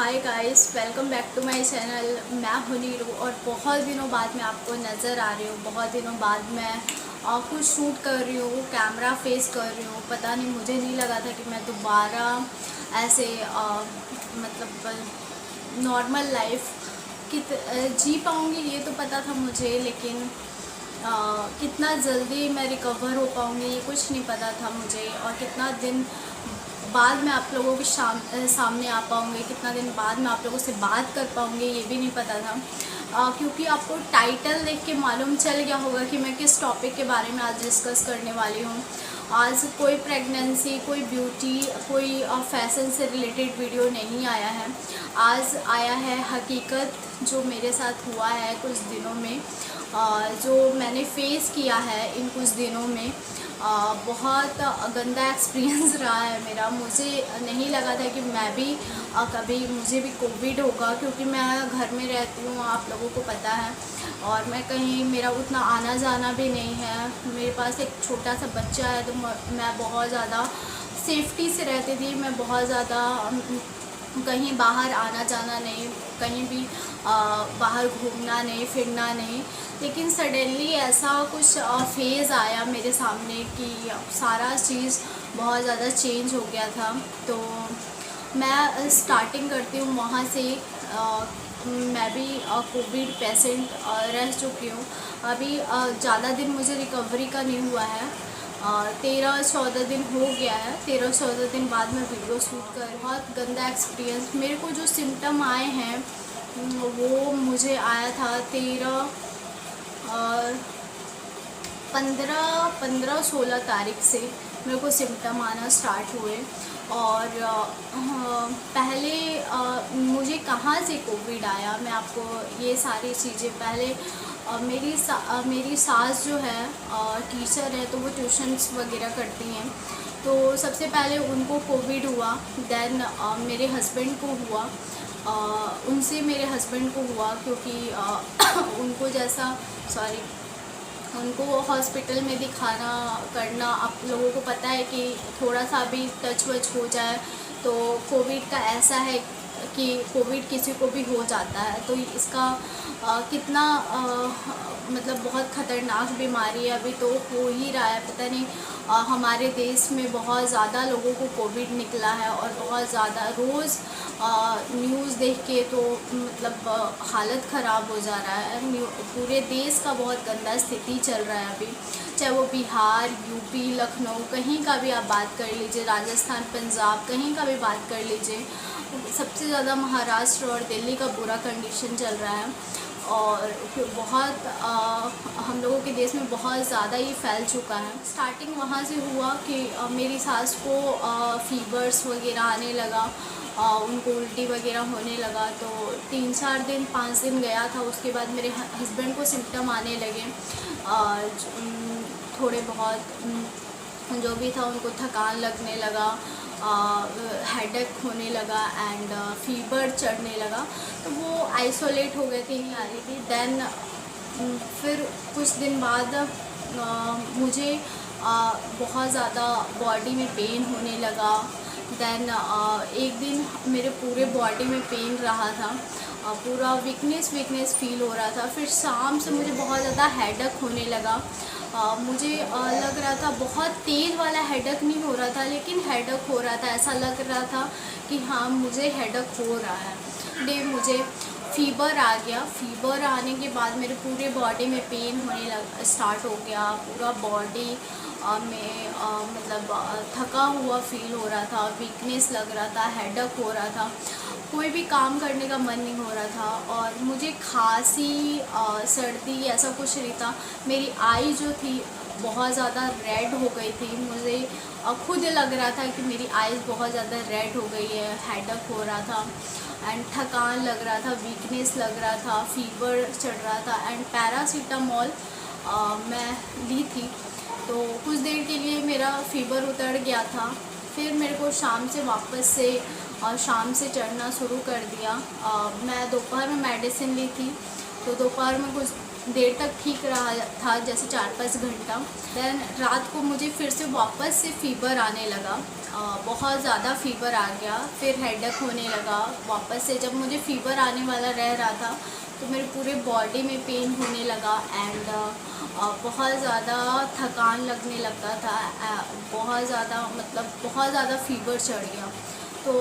Hi guys, welcome back to my channel. मैं हूं नीरू और बहुत दिनों बाद मैं आपको नज़र आ रही हूँ। बहुत दिनों बाद मैं कुछ शूट कर रही हूँ, कैमरा फेस कर रही हूँ। पता नहीं, मुझे नहीं लगा था कि मैं दोबारा ऐसे मतलब नॉर्मल लाइफ जी पाऊँगी। ये तो पता था मुझे, लेकिन कितना जल्दी मैं रिकवर हो पाऊँगी ये कुछ नहीं पता था मुझे। और कितना दिन बाद मैं आप लोगों के सामने आ पाऊँगी, कितना दिन बाद मैं आप लोगों से बात कर पाऊँगी ये भी नहीं पता था। क्योंकि आपको टाइटल देख के मालूम चल गया होगा कि मैं किस टॉपिक के बारे में आज डिस्कस करने वाली हूँ। आज कोई प्रेगनेंसी, कोई ब्यूटी, कोई फैशन से रिलेटेड वीडियो नहीं आया है। आज आया है हकीकत जो मेरे साथ हुआ है कुछ दिनों में, जो मैंने फेस किया है इन कुछ दिनों में। बहुत गंदा एक्सपीरियंस रहा है मेरा। मुझे नहीं लगा था कि मैं भी कभी मुझे भी कोविड होगा, क्योंकि मैं घर में रहती हूँ, आप लोगों को पता है। और मैं कहीं, मेरा उतना आना जाना भी नहीं है। मेरे पास एक छोटा सा बच्चा है, तो मैं बहुत ज़्यादा सेफ्टी से रहती थी। मैं बहुत ज़्यादा कहीं बाहर आना जाना नहीं, कहीं भी बाहर घूमना नहीं, फिरना नहीं। लेकिन सडनली ऐसा कुछ फेज़ आया मेरे सामने कि सारा चीज़ बहुत ज़्यादा चेंज हो गया था। तो मैं स्टार्टिंग करती हूँ वहाँ से। मैं भी कोविड पेशेंट रह चुकी हूँ। अभी ज़्यादा दिन मुझे रिकवरी का नहीं हुआ है, 13-14 दिन हो गया है। 13-14 दिन बाद मैं वीडियो शूट कर। बहुत गंदा एक्सपीरियंस। मेरे को जो सिम्टम आए हैं वो मुझे आया था 15-16 तारीख से मेरे को सिम्टम आना स्टार्ट हुए। और पहले मुझे कहाँ से कोविड आया, मैं आपको ये सारी चीज़ें पहले। मेरी सास जो है टीचर है, तो वो ट्यूशन्स वगैरह करती हैं। तो सबसे पहले उनको कोविड हुआ, देन मेरे हस्बैंड को हुआ। उनसे मेरे हस्बैंड को हुआ, क्योंकि उनको उनको हॉस्पिटल में दिखाना करना। आप लोगों को पता है कि थोड़ा सा भी टच वच हो जाए तो कोविड का ऐसा है कि कोविड किसी को भी हो जाता है। तो इसका कितना मतलब बहुत ख़तरनाक बीमारी है। अभी तो हो ही रहा है, पता नहीं। हमारे देश में बहुत ज़्यादा लोगों को कोविड निकला है, और बहुत ज़्यादा रोज़ न्यूज़ देख के तो मतलब हालत ख़राब हो जा रहा है। पूरे देश का बहुत गंदा स्थिति चल रहा है अभी। चाहे वो बिहार, यूपी, लखनऊ, कहीं का भी आप बात कर लीजिए, राजस्थान, पंजाब, कहीं का भी बात कर लीजिए। सबसे ज़्यादा महाराष्ट्र और दिल्ली का बुरा कंडीशन चल रहा है। और बहुत हम लोगों के देश में बहुत ज़्यादा ही फैल चुका है। स्टार्टिंग वहाँ से हुआ कि मेरी सास को फीवर्स वगैरह आने लगा, उनको उल्टी वगैरह होने लगा। तो 3-4 दिन, 5 दिन गया था। उसके बाद मेरे हस्बैंड को सिम्टम आने लगे, थोड़े बहुत जो भी था। उनको थकान लगने लगा, हेडेक होने लगा एंड फीवर चढ़ने लगा। तो वो आइसोलेट हो गए थे, नहीं आ रही थी। देन फिर कुछ दिन बाद मुझे बहुत ज़्यादा बॉडी में पेन होने लगा। देन एक दिन मेरे पूरे बॉडी में पेन रहा था, पूरा वीकनेस फील हो रहा था। फिर शाम से मुझे बहुत ज़्यादा हेडेक होने लगा। मुझे लग रहा था, बहुत तेज़ वाला हेडेक नहीं हो रहा था, लेकिन हेडेक हो रहा था। ऐसा लग रहा था कि हाँ, मुझे हेडेक हो रहा है। मुझे फ़ीवर आ गया। फ़ीवर आने के बाद मेरे पूरे बॉडी में पेन होने स्टार्ट हो गया। पूरा बॉडी में मतलब थका हुआ फील हो रहा था, वीकनेस लग रहा था, हेडेक हो रहा था, कोई भी काम करने का मन नहीं हो रहा था। और मुझे खांसी, सर्दी ऐसा कुछ नहीं था। मेरी आई जो थी बहुत ज़्यादा रेड हो गई थी। मुझे खुद लग रहा था कि मेरी आईज़ बहुत ज़्यादा रेड हो गई है। हेडेक हो रहा था एंड थकान लग रहा था, वीकनेस लग रहा था, फीवर चढ़ रहा था। एंड पैरासीटामॉल मैं ली थी, तो कुछ देर के लिए मेरा फ़ीवर उतर गया था। फिर मेरे को शाम से वापस से शाम से चढ़ना शुरू कर दिया। मैं दोपहर में मेडिसिन ली थी, तो दोपहर में कुछ देर तक ठीक रहा था, जैसे 4-5 घंटा। देन रात को मुझे फिर से वापस से फ़ीवर आने लगा, बहुत ज़्यादा फ़ीवर आ गया, फिर हेडेक होने लगा वापस से। जब मुझे फ़ीवर आने वाला रह रहा था तो मेरे पूरे बॉडी में पेन होने लगा एंड बहुत ज़्यादा थकान लगने लगता था, बहुत ज़्यादा मतलब बहुत ज़्यादा फ़ीवर चढ़ गया। तो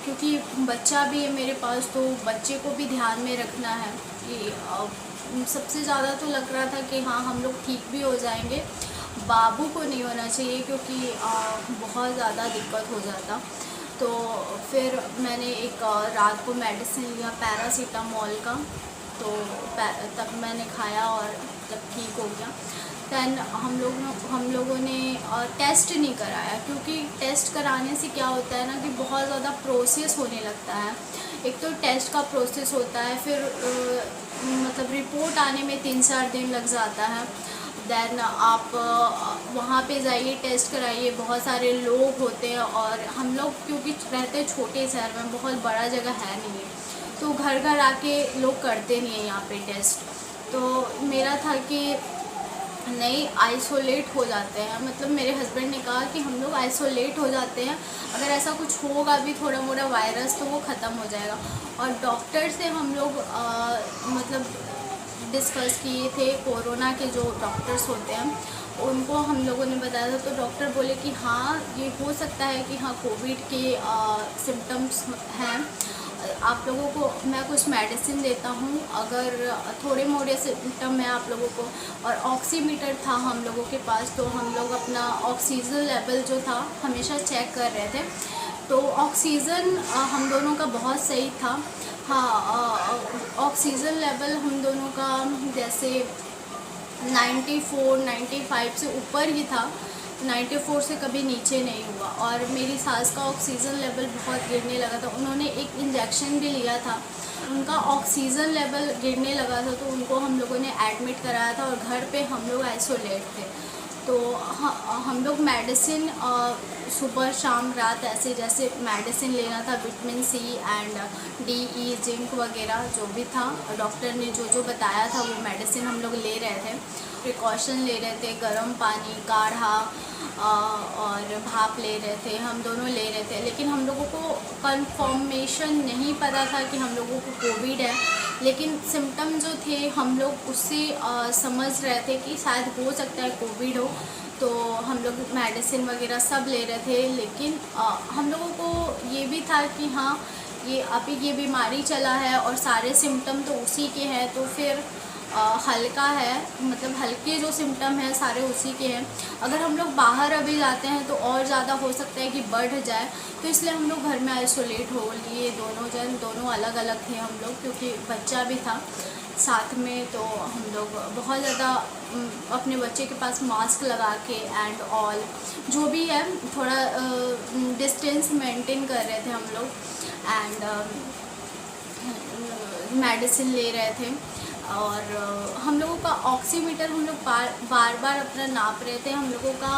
क्योंकि बच्चा भी है मेरे पास, तो बच्चे को भी ध्यान में रखना है कि सबसे ज़्यादा तो लग रहा था कि हाँ हम लोग ठीक भी हो जाएंगे, बाबू को नहीं होना चाहिए क्योंकि बहुत ज़्यादा दिक्कत हो जाता। तो फिर मैंने एक रात को मेडिसिन लिया पैरासीटामोल का, तो तब मैंने खाया और तब ठीक हो गया। दैन हम लोगों ने टेस्ट नहीं कराया, क्योंकि टेस्ट कराने से क्या होता है ना कि बहुत ज़्यादा प्रोसेस होने लगता है। एक तो टेस्ट का प्रोसेस होता है, फिर मतलब रिपोर्ट आने में 3-4 दिन लग जाता है। दैन आप वहाँ पे जाइए, टेस्ट कराइए, बहुत सारे लोग होते हैं और हम लोग क्योंकि रहते हैं छोटे शहर में, बहुत बड़ा जगह है नहीं है, तो घर घर आके लोग करते नहीं हैं यहाँ पे टेस्ट। तो मेरा था कि नहीं, आइसोलेट हो जाते हैं, मतलब मेरे हस्बैंड ने कहा कि हम लोग आइसोलेट हो जाते हैं, अगर ऐसा कुछ होगा भी थोड़ा मोड़ा वायरस तो वो ख़त्म हो जाएगा। और डॉक्टर से हम लोग मतलब डिस्कस किए थे, कोरोना के जो डॉक्टर्स होते हैं उनको हम लोगों ने बताया था, तो डॉक्टर बोले कि हाँ ये हो सकता है कि हाँ कोविड के सिम्टम्स हैं, आप लोगों को मैं कुछ मेडिसिन देता हूँ, अगर थोड़े मोड़े सिम्टम है आप लोगों को। और ऑक्सीमीटर था हम लोगों के पास, तो हम लोग अपना ऑक्सीजन लेवल जो था हमेशा चेक कर रहे थे, तो ऑक्सीजन हम दोनों का बहुत सही था। हाँ, ऑक्सीजन लेवल हम दोनों का जैसे 94-95 से ऊपर ही था, 94 से कभी नीचे नहीं हुआ। और मेरी सास का ऑक्सीजन लेवल बहुत गिरने लगा था, उन्होंने एक इंजेक्शन भी लिया था, उनका ऑक्सीजन लेवल गिरने लगा था, तो उनको हम लोगों ने एडमिट कराया था और घर पे हम लोग आइसोलेट थे। तो हम लोग मेडिसिन सुबह शाम रात ऐसे जैसे मेडिसिन लेना था, vitamin C and D, zinc वगैरह जो भी था, डॉक्टर ने जो जो बताया था वो मेडिसिन हम लोग ले रहे थे, प्रिकॉशन ले रहे थे, गर्म पानी, काढ़ा और भाप ले रहे थे, हम दोनों ले रहे थे। लेकिन हम लोगों को कंफर्मेशन नहीं पता था कि हम लोगों को कोविड है, लेकिन सिम्टम जो थे हम लोग उससे समझ रहे थे कि शायद हो सकता है कोविड हो, तो हम लोग मेडिसिन वगैरह सब ले रहे थे। लेकिन हम लोगों को ये भी था कि हाँ ये अभी ये बीमारी चला है और सारे सिम्टम तो उसी के हैं, तो फिर हल्का है, मतलब हल्के जो सिम्टम हैं सारे उसी के हैं। अगर हम लोग बाहर अभी जाते हैं तो और ज़्यादा हो सकता है कि बढ़ जाए, तो इसलिए हम लोग घर में आइसोलेट हो लिए, दोनों अलग अलग थे हम लोग, क्योंकि बच्चा भी था साथ में। तो हम लोग बहुत ज़्यादा अपने बच्चे के पास मास्क लगा के एंड ऑल जो भी है थोड़ा डिस्टेंस मेंटेन कर रहे थे हम लोग, एंड मेडिसिन ले रहे थे। और हम लोगों का ऑक्सीमीटर हम लोग बार बार अपना नाप रहे थे, हम लोगों का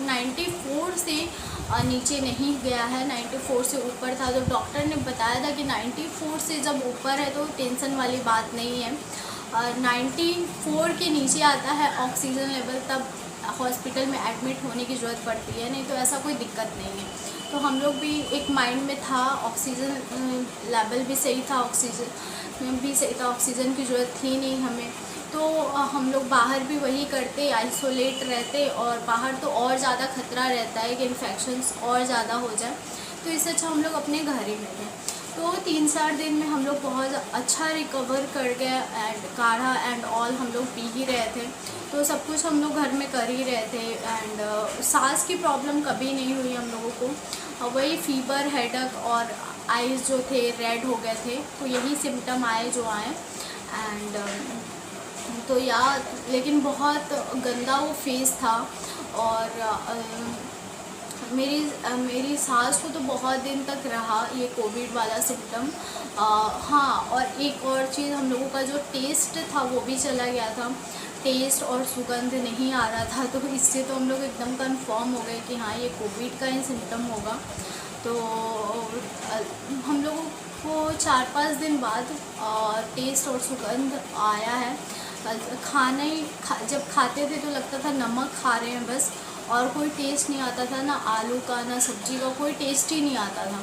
94 से नीचे नहीं गया है, 94 से ऊपर था। तो डॉक्टर ने बताया था कि 94 से जब ऊपर है तो टेंशन वाली बात नहीं है, 94 के नीचे आता है ऑक्सीजन लेवल तब हॉस्पिटल में एडमिट होने की ज़रूरत पड़ती है, नहीं तो ऐसा कोई दिक्कत नहीं है। तो हम लोग भी एक माइंड में था, ऑक्सीजन लेवल भी सही था, ऑक्सीजन भी सही था, ऑक्सीजन की ज़रूरत थी नहीं हमें। तो हम लोग बाहर भी वही करते, आइसोलेट रहते, और बाहर तो और ज़्यादा खतरा रहता है कि इन्फेक्शंस और ज़्यादा हो जाए, तो इससे अच्छा हम लोग अपने घर ही में थे। तो 3-4 दिन में हम लोग बहुत अच्छा रिकवर कर गए, एंड काढ़ा एंड ऑल हम लोग पी ही रहे थे, तो सब कुछ हम लोग घर में कर ही रहे थे। एंड सांस की प्रॉब्लम कभी नहीं हुई हम लोगों को, वही फीवर, हेडेक और आइज़ जो थे रेड हो गए थे, तो यही सिम्टम आए जो आए। एंड तो यार लेकिन बहुत गंदा वो फेस था। और मेरी सास को तो बहुत दिन तक रहा ये कोविड वाला सिम्टम। हाँ, और एक और चीज़, हम लोगों का जो टेस्ट था वो भी चला गया था, टेस्ट और सुगंध नहीं आ रहा था, तो इससे तो हम लोग एकदम कंफर्म हो गए कि हाँ ये कोविड का ही सिम्टम होगा। तो हम लोगों को 4-5 दिन बाद टेस्ट और सुगंध आया है, जब खाते थे तो लगता था नमक खा रहे हैं बस, और कोई टेस्ट नहीं आता था, ना आलू का ना सब्जी का, कोई टेस्ट ही नहीं आता था।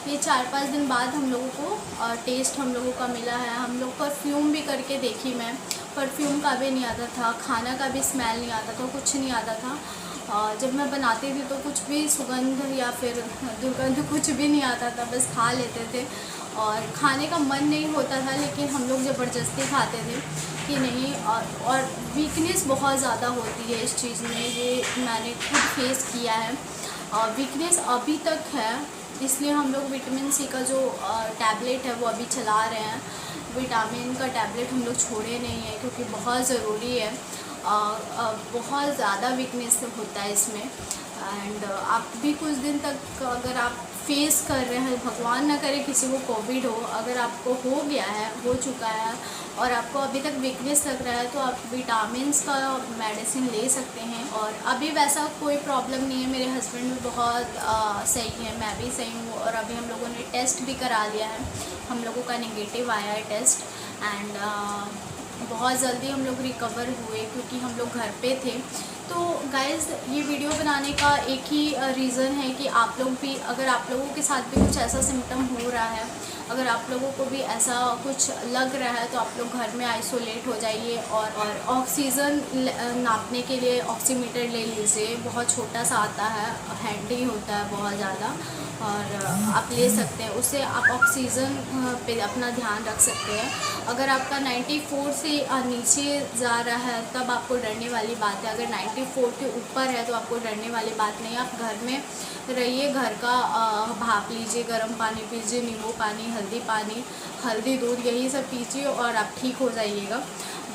ये 4-5 दिन बाद हम लोगों को टेस्ट हम लोगों का मिला है। हम लोग परफ्यूम भी करके देखी मैं, परफ्यूम का भी नहीं आता था, खाना का भी स्मेल नहीं आता था, कुछ नहीं आता था। जब मैं बनाती थी तो कुछ भी सुगंध या फिर दुर्गंध कुछ भी नहीं आता था, बस खा लेते थे और खाने का मन नहीं होता था, लेकिन हम लोग ज़बरदस्ती खाते थे कि नहीं। और वीकनेस बहुत ज़्यादा होती है इस चीज़ में, ये मैंने खुद फेस किया है। वीकनेस अभी तक है, इसलिए हम लोग विटामिन सी का जो टैबलेट है वो अभी चला रहे हैं। विटामिन का टैबलेट हम लोग छोड़े नहीं है क्योंकि बहुत ज़रूरी है। बहुत ज़्यादा वीकनेस होता है इसमें। एंड आप भी कुछ दिन तक अगर आप फेस कर रहे हैं, भगवान ना करे किसी को कोविड हो, अगर आपको हो गया है, हो चुका है और आपको अभी तक वीकनेस लग रहा है तो आप विटामिन्स का मेडिसिन ले सकते हैं। और अभी वैसा कोई प्रॉब्लम नहीं है, मेरे हस्बैंड भी बहुत सही है, मैं भी सही हूँ। और अभी हम लोगों ने टेस्ट भी करा लिया है, हम लोगों का नेगेटिव आया है टेस्ट। एंड बहुत जल्दी हम लोग रिकवर हुए क्योंकि हम लोग घर पे थे। तो गाइज़, ये वीडियो बनाने का एक ही रीज़न है कि आप लोग भी, अगर आप लोगों के साथ भी कुछ ऐसा सिम्टम हो रहा है, अगर आप लोगों को भी ऐसा कुछ लग रहा है तो आप लोग घर में आइसोलेट हो जाइए। और ऑक्सीजन नापने के लिए ऑक्सीमीटर ले लीजिए, बहुत छोटा सा आता है, हैंडी होता है बहुत ज़्यादा, और आप ले सकते हैं, उससे आप ऑक्सीजन पे अपना ध्यान रख सकते हैं। अगर आपका 94 से नीचे जा रहा है तब आपको डरने वाली बात है, अगर 94 के ऊपर है तो आपको डरने वाली बात नहीं है। आप घर में रहिए, घर का भाप लीजिए, गर्म पानी पीजिए, नींबू पानी, हल्दी पानी, हल्दी दूध, यही सब पीजिए और आप ठीक हो जाइएगा।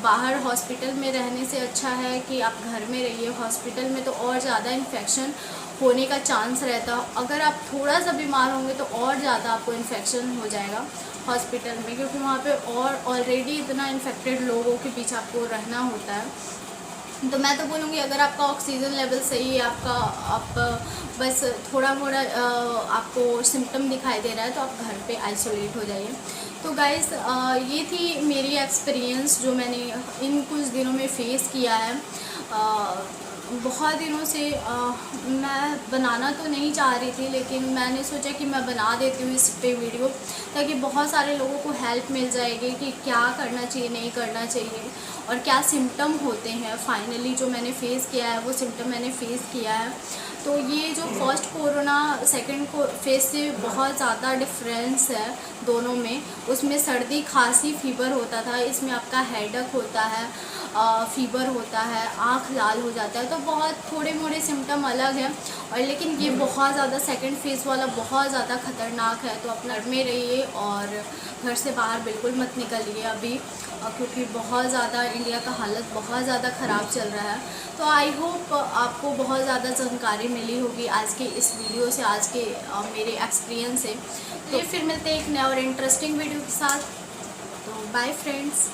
बाहर हॉस्पिटल में रहने से अच्छा है कि आप घर में रहिए। हॉस्पिटल में तो और ज़्यादा इन्फेक्शन होने का चांस रहता है, अगर आप थोड़ा सा बीमार होंगे तो और ज़्यादा आपको इन्फेक्शन हो जाएगा हॉस्पिटल में, क्योंकि वहाँ पे और ऑलरेडी इतना इन्फेक्टेड लोगों के बीच आपको रहना होता है। तो मैं तो बोलूँगी, अगर आपका ऑक्सीजन लेवल सही है, आप बस थोड़ा मोड़ा आपको सिम्टम दिखाई दे रहा है तो आप घर पे आइसोलेट हो जाइए। तो गाइस, ये थी मेरी एक्सपीरियंस जो मैंने इन कुछ दिनों में फ़ेस किया है। बहुत दिनों से मैं बनाना तो नहीं चाह रही थी, लेकिन मैंने सोचा कि मैं बना देती हूँ इस पे वीडियो, ताकि बहुत सारे लोगों को हेल्प मिल जाएगी कि क्या करना चाहिए, नहीं करना चाहिए, और क्या सिम्टम होते हैं। फाइनली जो मैंने फ़ेस किया है वो सिम्टम मैंने फ़ेस किया है। तो ये जो फर्स्ट कोरोना सेकंड फेज़ से बहुत ज़्यादा डिफरेंस है दोनों में। उसमें सर्दी खांसी फीवर होता था, इसमें आपका हेडेक होता है, फीवर होता है, आँख लाल हो जाता है, तो बहुत थोड़े मोड़े सिम्टम अलग हैं। और लेकिन ये बहुत ज़्यादा सेकंड फेज़ वाला बहुत ज़्यादा ख़तरनाक है। तो अपना घर में रहिए और घर से बाहर बिल्कुल मत निकलिए अभी, क्योंकि बहुत ज़्यादा इंडिया का हालत बहुत ज़्यादा ख़राब चल रहा है। तो आई होप आपको बहुत ज़्यादा जानकारी मिली होगी आज के इस वीडियो से, आज के मेरे एक्सपीरियंस से। तो फिर मिलते हैं एक नए और इंटरेस्टिंग वीडियो के साथ। तो बाय फ्रेंड्स।